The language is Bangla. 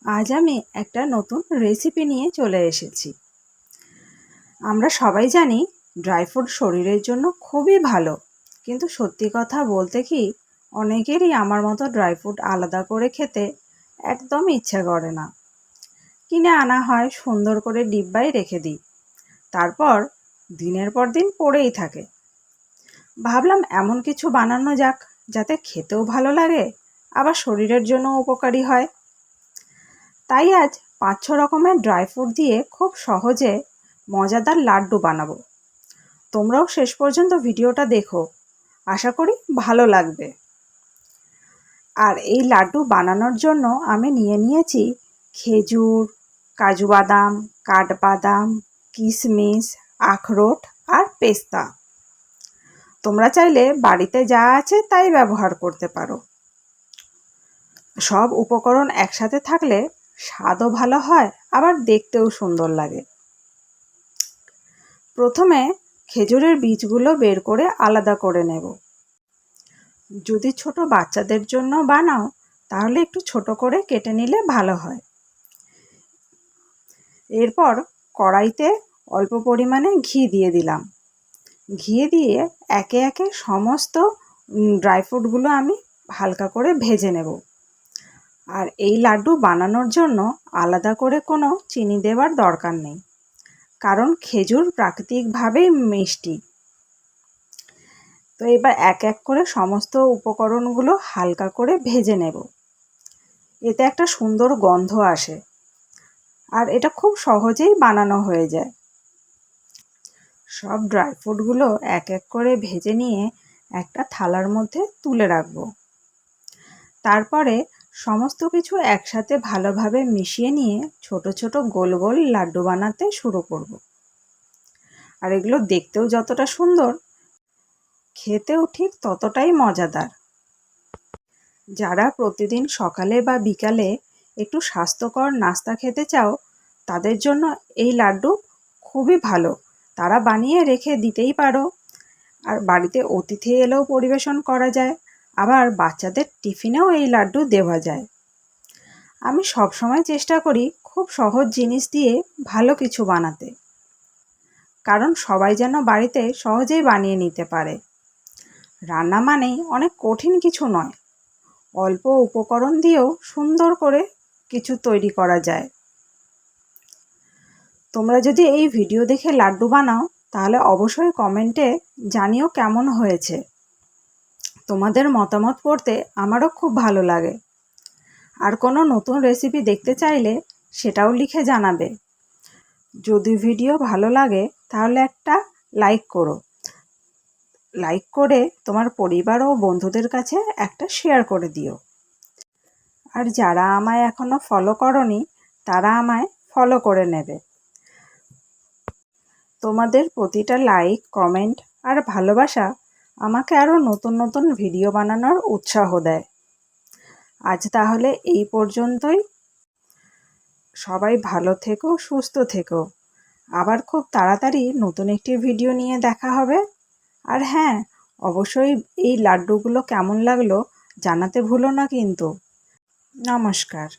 আজ আমি একটা নতুন রেসিপি নিয়ে চলে এসেছি। আমরা সবাই জানি ড্রাই ফ্রুট শরীরের জন্য খুবই ভালো, কিন্তু সত্যি কথা বলতে কি অনেকেরই আমার মতো ড্রাই ফ্রুট আলাদা করে খেতে একদম ইচ্ছে করে না। কিনে আনা হয়, সুন্দর করে ডিব্বায় রেখে দিই, তারপর দিনের পর দিন পড়েই থাকে। ভাবলাম এমন কিছু বানানো যাক যাতে খেতেও ভালো লাগে, আবার শরীরের জন্য উপকারী হয়। তাই আজ ৫-৬ রকমের ড্রাই ফ্রুট দিয়ে খুব সহজে মজাদার লাড্ডু বানাবো। তোমরাও শেষ পর্যন্ত ভিডিওটা দেখো, আশা করি ভালো লাগবে। আর এই লাড্ডু বানানোর জন্য আমি নিয়েছি খেজুর, কাজু বাদাম, কাঠবাদাম, কিশমিশ, আখরোট আর পেস্তা। তোমরা চাইলে বাড়িতে যা আছে তাই ব্যবহার করতে পারো। সব উপকরণ একসাথে থাকলে স্বাদও ভালো হয়, আবার দেখতেও সুন্দর লাগে। প্রথমে খেজুরের বীজগুলো বের করে আলাদা করে নেব। যদি ছোট বাচ্চাদের জন্য বানাও তাহলে একটু ছোট করে কেটে নিলে ভালো হয়। এরপর কড়াইতে অল্প পরিমাণে ঘি দিয়ে দিলাম। ঘি দিয়ে একে একে সমস্ত ড্রাই ফ্রুটগুলো আমি হালকা করে ভেজে নেব। আর এই লাড্ডু বানানোর জন্য আলাদা করে কোনো চিনি দেওয়ার দরকার নেই, কারণ খেজুর প্রাকৃতিকভাবেই মিষ্টি। তো এবার এক এক করে সমস্ত উপকরণগুলো হালকা করে ভেজে নেব। এতে একটা সুন্দর গন্ধ আসে, আর এটা খুব সহজেই বানানো হয়ে যায়। সব ড্রাই ফ্রুটগুলো এক এক করে ভেজে নিয়ে একটা থালার মধ্যে তুলে রাখবো। তারপরে সমস্ত কিছু একসাথে ভালোভাবে মিশিয়ে নিয়ে ছোট ছোট গোল গোল লাড্ডু বানাতে শুরু করব। আর এগুলো দেখতেও যতটা সুন্দর, খেতেও ঠিক ততটাই মজাদার। যারা প্রতিদিন সকালে বা বিকালে একটু স্বাস্থ্যকর নাস্তা খেতে চাও, তাদের জন্য এই লাড্ডু খুবই ভালো। তারা বানিয়ে রেখে দিতেই পারো, আর বাড়িতে অতিথি এলেও পরিবেশন করা যায়, আবার বাচ্চাদের টিফিনেও এই লাড্ডু দেওয়া যায়। আমি সবসময় চেষ্টা করি খুব সহজ জিনিস দিয়ে ভালো কিছু বানাতে, কারণ সবাই যেন বাড়িতে সহজেই বানিয়ে নিতে পারে। রান্না মানেই অনেক কঠিন কিছু নয়, অল্প উপকরণ দিয়েও সুন্দর করে কিছু তৈরি করা যায়। তোমরা যদি এই ভিডিও দেখে লাড্ডু বানাও তাহলে অবশ্যই কমেন্টে জানিও কেমন হয়েছে। তোমাদের মতামত পড়তে আমারও খুব ভালো লাগে। আর কোনো নতুন রেসিপি দেখতে চাইলে সেটাও লিখে জানাবে। যদি ভিডিও ভালো লাগে তাহলে একটা লাইক করো। লাইক করে তোমার পরিবার ও বন্ধুদের কাছে একটা শেয়ার করে দিও। আর যারা আমায় এখনো ফলো করোনি তারা আমায় ফলো করে নেবে। তোমাদের প্রতিটা লাইক, কমেন্ট আর ভালোবাসা আমাকে আরও নতুন নতুন ভিডিও বানানোর উৎসাহ দেয়। আজ তাহলে এই পর্যন্তই। সবাই ভালো থেকো, সুস্থ থেকো। আবার খুব তাড়াতাড়ি নতুন একটি ভিডিও নিয়ে দেখা হবে। আর হ্যাঁ, অবশ্যই এই লাড্ডুগুলো কেমন লাগলো জানাতে ভুলো না কিন্তু। নমস্কার।